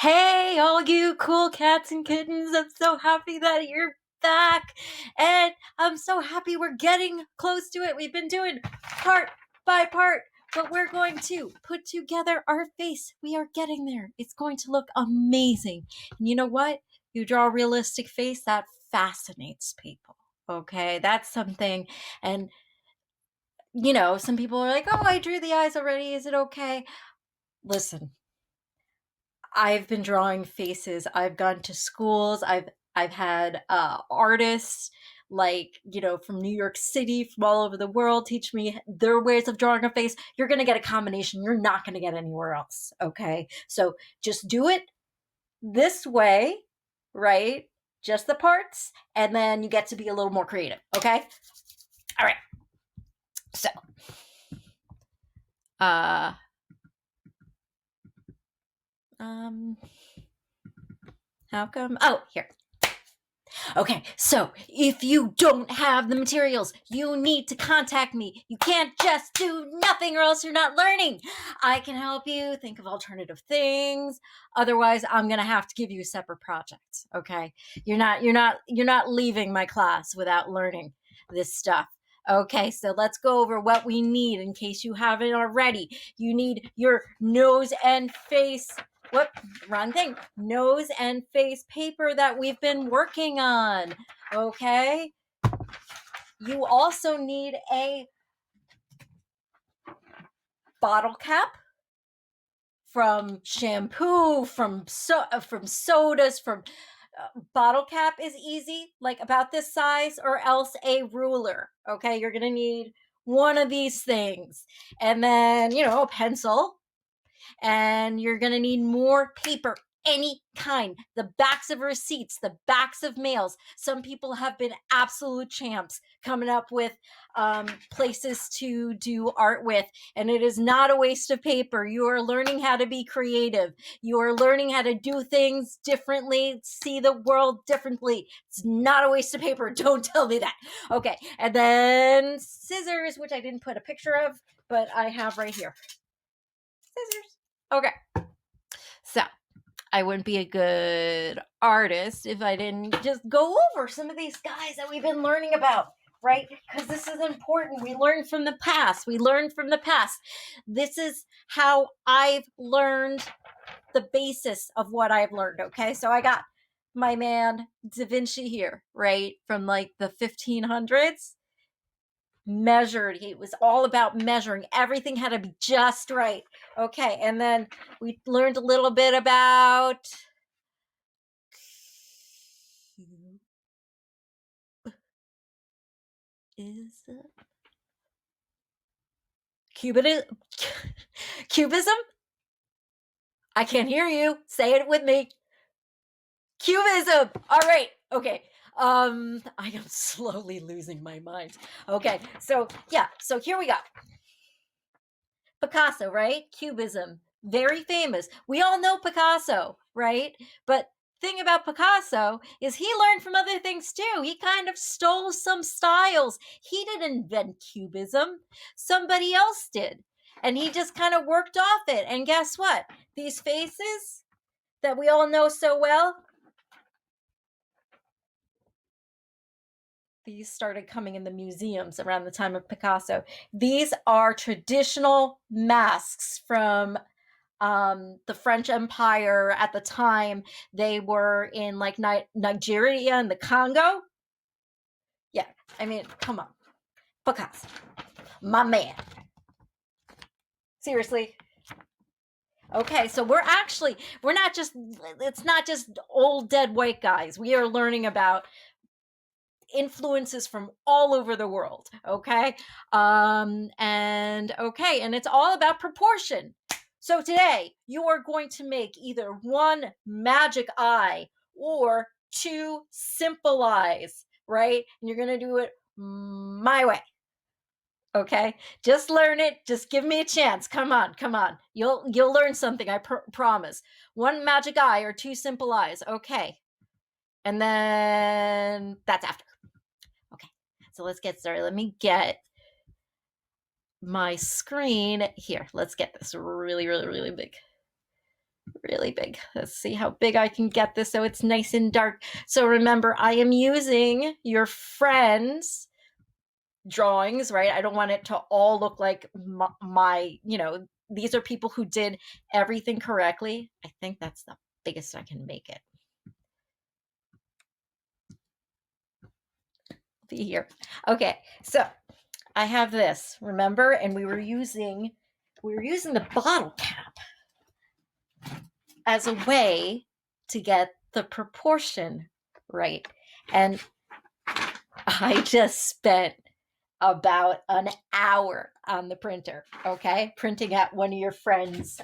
Hey, all you cool cats and kittens, I'm so happy that you're back. And I'm so happy we're getting close to it. We've been doing part by part, but we're going to put together our face. We are getting there. It's going to look amazing. And you know what? You draw a realistic face, that fascinates people. Okay, that's something. And, some people are like, oh, I drew the eyes already. Is it okay? Listen, I've been drawing faces. I've gone to schools. I've had artists from New York City, from all over the world, teach me their ways of drawing a face. You're gonna get a combination you're not gonna get anywhere else. Okay, so just do it this way, right? Just the parts, and then you get to be a little more creative. Okay. All right. So, uh, um, how come? Oh, here. Okay, so if you don't have the materials, you need to contact me. You can't just do nothing or else you're not learning. I can help you think of alternative things. Otherwise, I'm going to have to give you a separate project, okay? You're not leaving my class without learning this stuff. Okay, so let's go over what we need in case you haven't already. You need your nose and face. What? Wrong thing. Nose and face paper that we've been working on. Okay. You also need a bottle cap from shampoo, from sodas, from bottle cap is easy, like about this size, or else a ruler. Okay, you're gonna need one of these things, and then a pencil, and you're going to need more paper, any kind, the backs of receipts, the backs of mails. Some people have been absolute champs coming up with places to do art with, and it is not a waste of paper. You are learning how to be creative. You are learning how to do things differently, see the world differently. It's not a waste of paper. Don't tell me that. Okay, and then scissors, which I didn't put a picture of, but I have right here. Scissors. Okay. So I wouldn't be a good artist if I didn't just go over some of these guys that we've been learning about, right? Because this is important. We learn from the past. This is how I've learned the basis of what I've learned, okay? So I got my man Da Vinci here, right? From like the 1500s. Measured. He was all about measuring. Everything had to be just right. Okay, and then we learned a little bit about Cubism. Cubism? I can't hear you. Say it with me. Cubism. All right. Okay. I am slowly losing my mind. Okay. So here we go. Picasso, right? Cubism, very famous. We all know Picasso, right? But thing about Picasso is he learned from other things too. He kind of stole some styles. He didn't invent Cubism. Somebody else did. And he just kind of worked off it. And guess what? These faces that we all know so well, these started coming in the museums around the time of Picasso. These are traditional masks from the French Empire at the time. They were in like Nigeria and the Congo. Yeah, I mean, come on. Picasso, my man. Seriously. Okay, so it's not just old dead white guys. We are learning about influences from all over the world. Okay. And it's all about proportion. So today you are going to make either one magic eye or two simple eyes, right? And you're going to do it my way. Okay, just learn it. Just give me a chance. Come on. You'll learn something. I promise. One magic eye or two simple eyes. Okay, and then that's after. Okay, so let's get started. Let me get my screen here. Let's get this really, really, really big. really big. Let's see how big I can get this so it's nice and dark. So remember, I am using your friend's drawings, right? I don't want it to all look like my, these are people who did everything correctly. I think that's the biggest I can make it. Be here. Okay, so I have this, remember? And we were using the bottle cap as a way to get the proportion right. And I just spent about an hour on the printer, okay? Printing out one of your friends'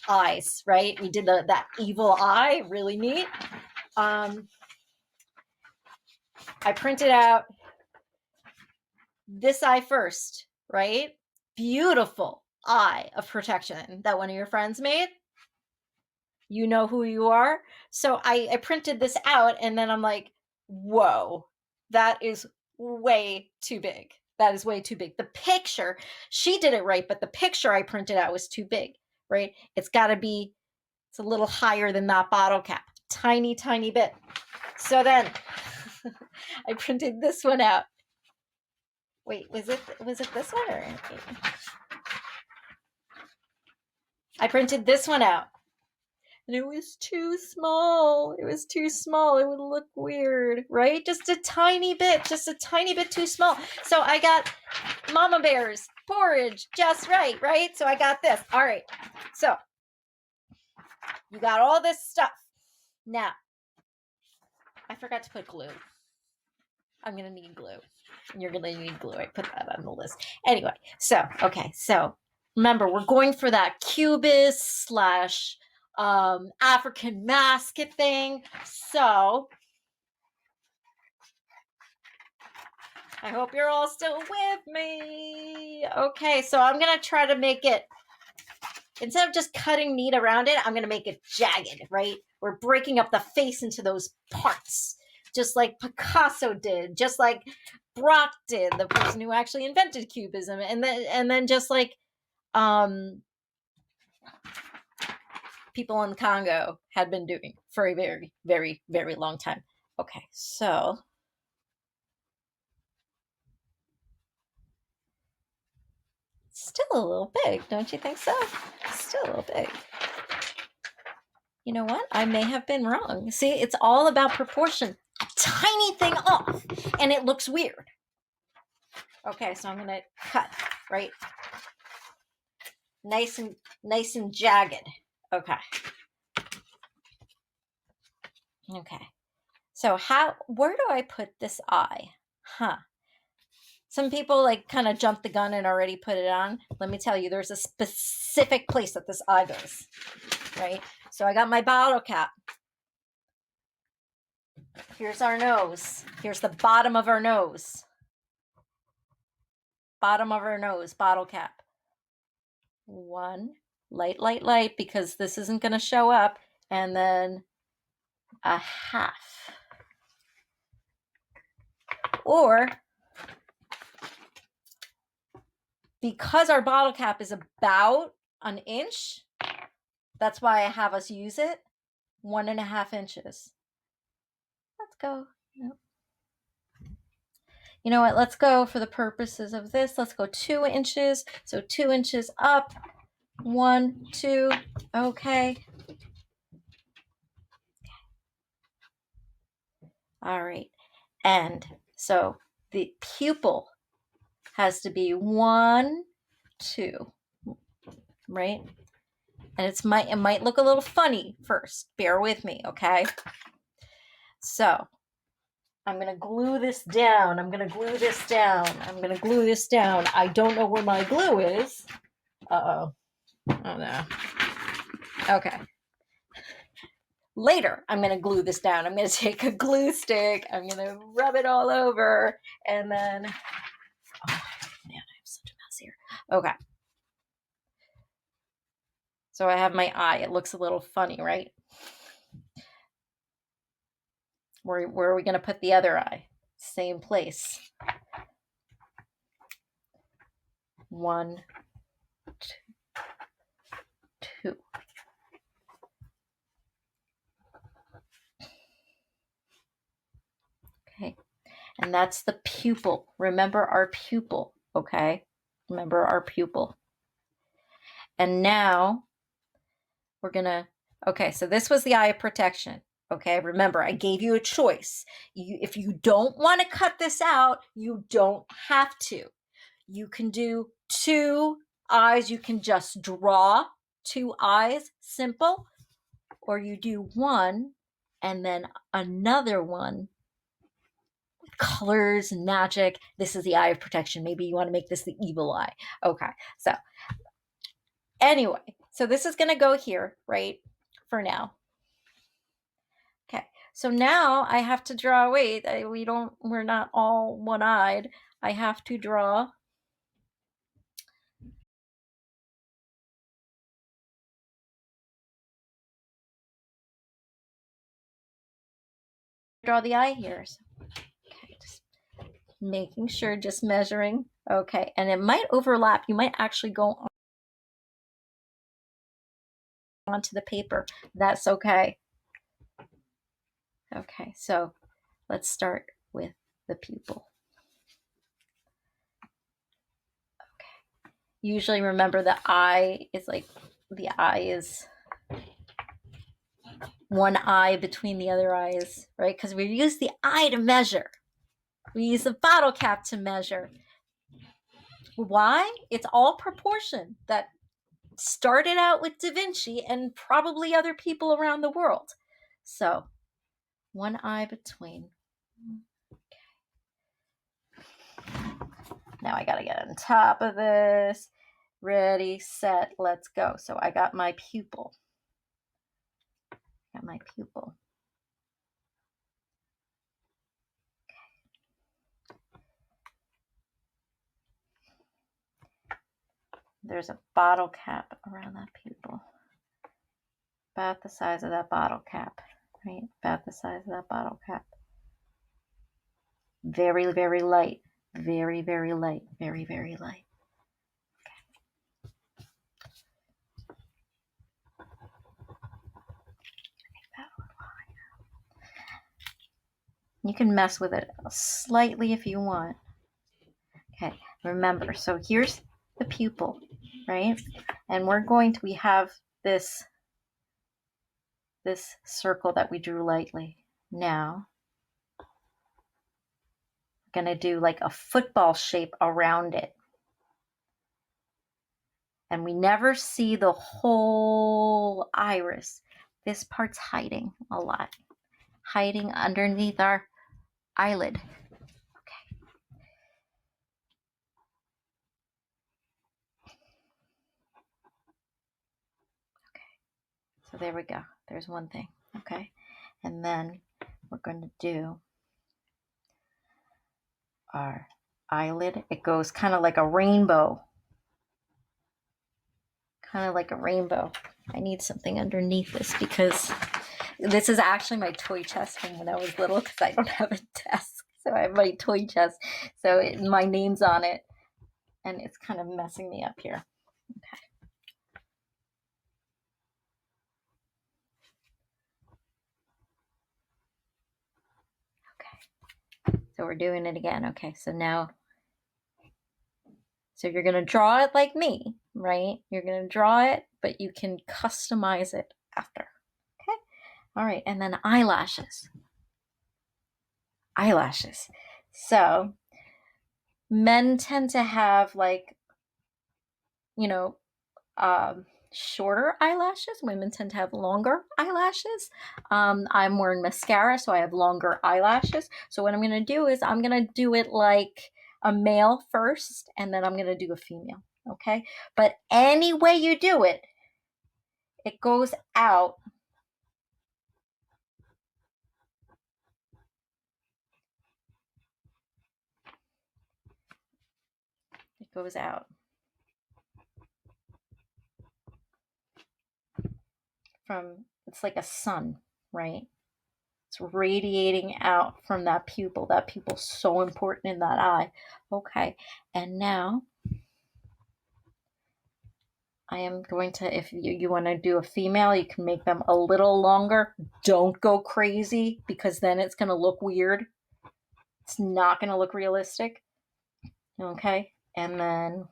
eyes, right? We did that evil eye, really neat. I printed out this eye first, right? Beautiful eye of protection that one of your friends made. You know who you are. So I printed this out, and then I'm like, whoa, that is way too big. That is way too big. The picture, she did it right, but the picture I printed out was too big, right? It's a little higher than that bottle cap. Tiny, tiny bit. So then I printed this one out. Wait, was it this one or? I printed this one out. And it was too small. It was too small. It would look weird, right? Just a tiny bit too small. So I got Mama Bear's porridge just right? So I got this. All right. So you got all this stuff. Now, I forgot to put glue. I'm going to need glue. You're going to need glue. I put that on the list. Anyway, so remember, we're going for that Cubist / African mascot thing. So I hope you're all still with me. Okay, so I'm going to try to make it, instead of just cutting meat around it, I'm going to make it jagged, right? We're breaking up the face into those parts, just like Picasso did, just like Braque did, the person who actually invented Cubism, and then just like people in the Congo had been doing for a very, very, very long time. Okay, so still a little big, don't you think so? Still a little big. You know what? I may have been wrong. See, it's all about proportion. A tiny thing off, and it looks weird. Okay, so I'm gonna cut, right? Nice and jagged. Okay. Okay. So where do I put this eye? Some people like kind of jump the gun and already put it on. Let me tell you, there's a specific place that this eye goes, right? So I got my bottle cap. Here's our nose. Here's the bottom of our nose. Bottom of our nose, bottle cap. One, light, because this isn't going to show up. And then a half. Or, because our bottle cap is about an inch, that's why I have us use it, 1.5 inches. Let's go. Nope. You know what? Let's go, for the purposes of this, let's go 2 inches. So 2 inches up. 1, 2. Okay. All right. And so the pupil has to be 1, 2, right? And it might look a little funny first. Bear with me, okay? So I'm going to glue this down. I don't know where my glue is. Uh-oh. Oh, no. Okay. Later, I'm going to glue this down. I'm going to take a glue stick. I'm going to rub it all over. And then, oh, man, I have such a mess here. Okay. So I have my eye. It looks a little funny, right? Where are we going to put the other eye? Same place. 1, 2. And that's the pupil. Remember our pupil, okay? Remember our pupil. And now we're gonna, okay, so this was the eye of protection. Okay, remember, I gave you a choice. If you don't want to cut this out, you don't have to. You can do 2 eyes. You can just draw 2 eyes, simple, or you do 1 and then another one. Colors and magic. This is the eye of protection. Maybe you want to make this the evil eye. Okay, so anyway, so this is going to go here, right, for now. Okay, so now I have to draw, wait, we're not all one-eyed. I have to draw the eye here. So, okay, just making sure, just measuring. Okay, and it might overlap. You might actually go onto the paper. That's okay. Okay, so let's start with the pupil. Okay. Usually remember the eye is one eye between the other eyes, right? Because we use the eye to measure. We use the bottle cap to measure. Why? It's all proportion. That started out with Da Vinci and probably other people around the world. So, one eye between. Okay. Now I gotta get on top of this. Ready, set, let's go. So I got my pupil. Got my pupil. There's a bottle cap around that pupil. About the size of that bottle cap, right? About the size of that bottle cap. Very, very light. Very, very light. Very, very light. You can mess with it slightly if you want. Okay, remember, so here's the pupil, right? And we have this circle that we drew lightly. Now, we're gonna do like a football shape around it. And we never see the whole iris. This part's hiding a lot. Hiding underneath our eyelid. Okay. Okay. So there we go. There's one thing. Okay. And then we're going to do our eyelid. It goes kind of like a rainbow. Kind of like a rainbow. I need something underneath this because this is actually my toy chest from when I was little because I don't have a desk. So I have my toy chest. So my name's on it. And it's kind of messing me up here. Okay. Okay. So we're doing it again. Okay. So now, so you're going to draw it like me, right? You're going to draw it, but you can customize it after. Okay. All right. And then eyelashes. Eyelashes. So men tend to have like, shorter eyelashes. Women tend to have longer eyelashes. I'm wearing mascara, so I have longer eyelashes. So what I'm going to do is I'm going to do it like a male first, and then I'm going to do a female. Okay? But any way you do it, it goes out. It goes out. It's like a sun, right? It's radiating out from that pupil. That pupil's so important in that eye. Okay, and now I am going to, if you want to do a female, you can make them a little longer. Don't go crazy because then it's going to look weird. It's not going to look realistic. Okay. And then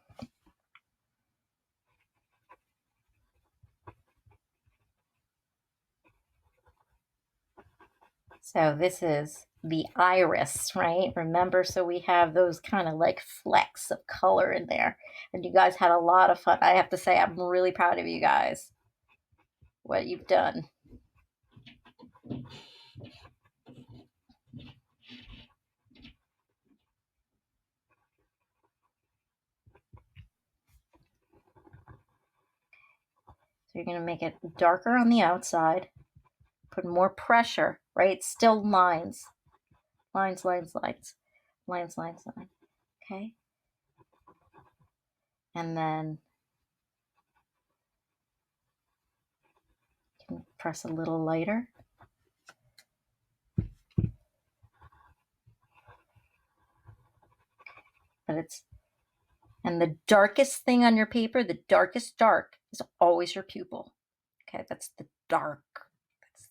so this is the iris, right? Remember, so we have those kind of like flecks of color in there. And you guys had a lot of fun. I have to say, I'm really proud of you guys, what you've done. So you're going to make it darker on the outside, put more pressure, right? Still lines, lines, lines, lines, lines, lines, lines. Okay. And then you can press a little lighter. But it's, and the darkest thing on your paper, the darkest dark, is always your pupil. Okay, that's the dark. That's,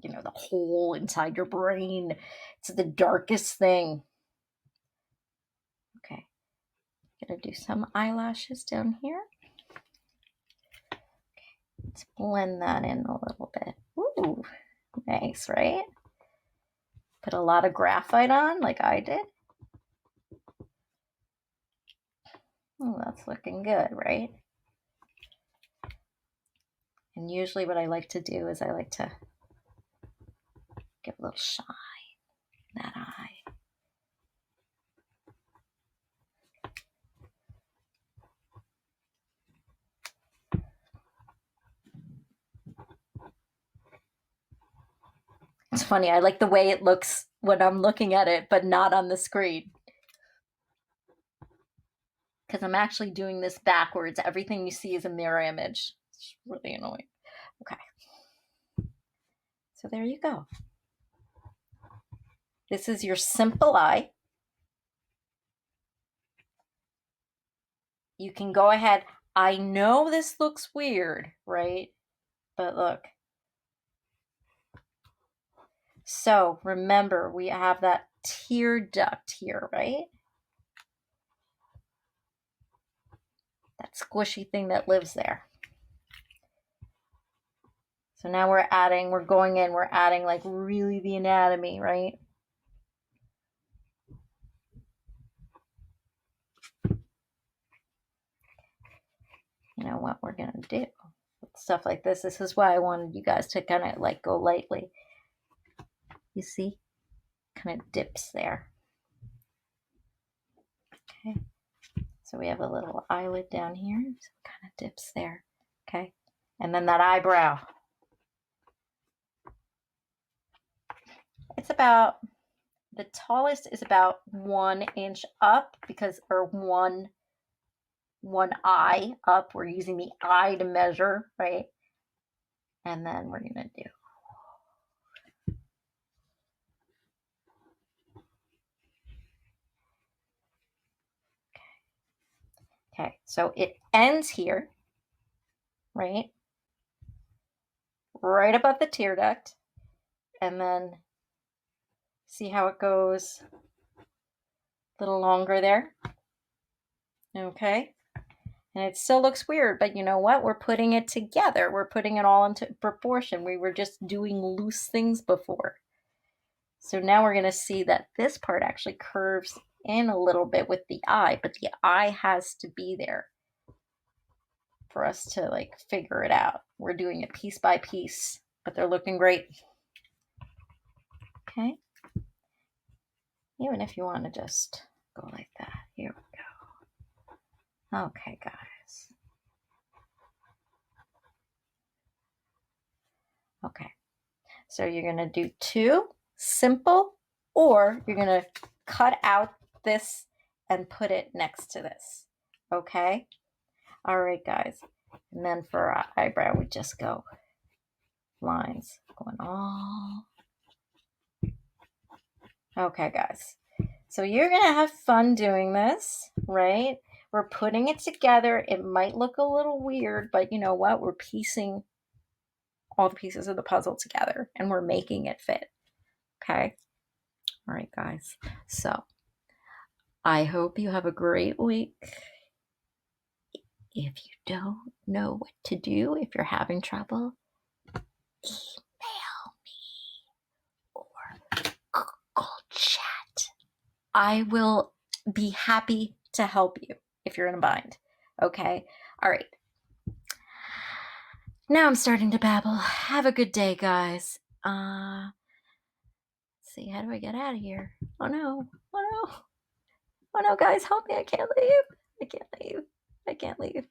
you know, the hole inside your brain. It's the darkest thing. Okay, gonna do some eyelashes down here. Okay, let's blend that in a little bit. Ooh, nice, right? Put a lot of graphite on like I did. Oh, that's looking good, right? And usually what I like to do is I like to give a little shine in that eye. It's funny, I like the way it looks when I'm looking at it, but not on the screen. Because I'm actually doing this backwards. Everything you see is a mirror image. It's really annoying. Okay. So there you go. This is your simple eye. You can go ahead. I know this looks weird, right? But look. So remember, we have that tear duct here, right? That squishy thing that lives there. So now we're adding like really the anatomy, right? You know what we're going to do with stuff like this. This is why I wanted you guys to kind of like go lightly. You see? Kind of dips there. Okay. So we have a little eyelid down here. So it kind of dips there. Okay. And then that eyebrow. It's about, the tallest is about 1 inch up because, or one eye up. We're using the eye to measure, right? And then we're going to do. Okay, so it ends here, right? Right above the tear duct. And then see how it goes a little longer there. Okay. And it still looks weird, but you know what? We're putting it together. We're putting it all into proportion. We were just doing loose things before. So now we're going to see that this part actually curves in a little bit with the eye, but the eye has to be there for us to like figure it out. We're doing it piece by piece, but they're looking great. Okay. Even if you want to just go like that. Here we go. Okay, guys. Okay. So you're going to do 2 simple, or you're going to cut out this and put it next to this. Okay. All right, guys. And then for our eyebrow, we just go lines going all. Okay, guys. So you're going to have fun doing this, right? We're putting it together. It might look a little weird, but you know what? We're piecing all the pieces of the puzzle together and we're making it fit. Okay. All right, guys. So I hope you have a great week. If you don't know what to do, if you're having trouble, email me or Google Chat. I will be happy to help you if you're in a bind. Okay? All right. Now I'm starting to babble. Have a good day, guys. Let's see, how do I get out of here? Oh no. Oh no. Oh no, guys, help me. I can't leave. I can't leave. I can't leave.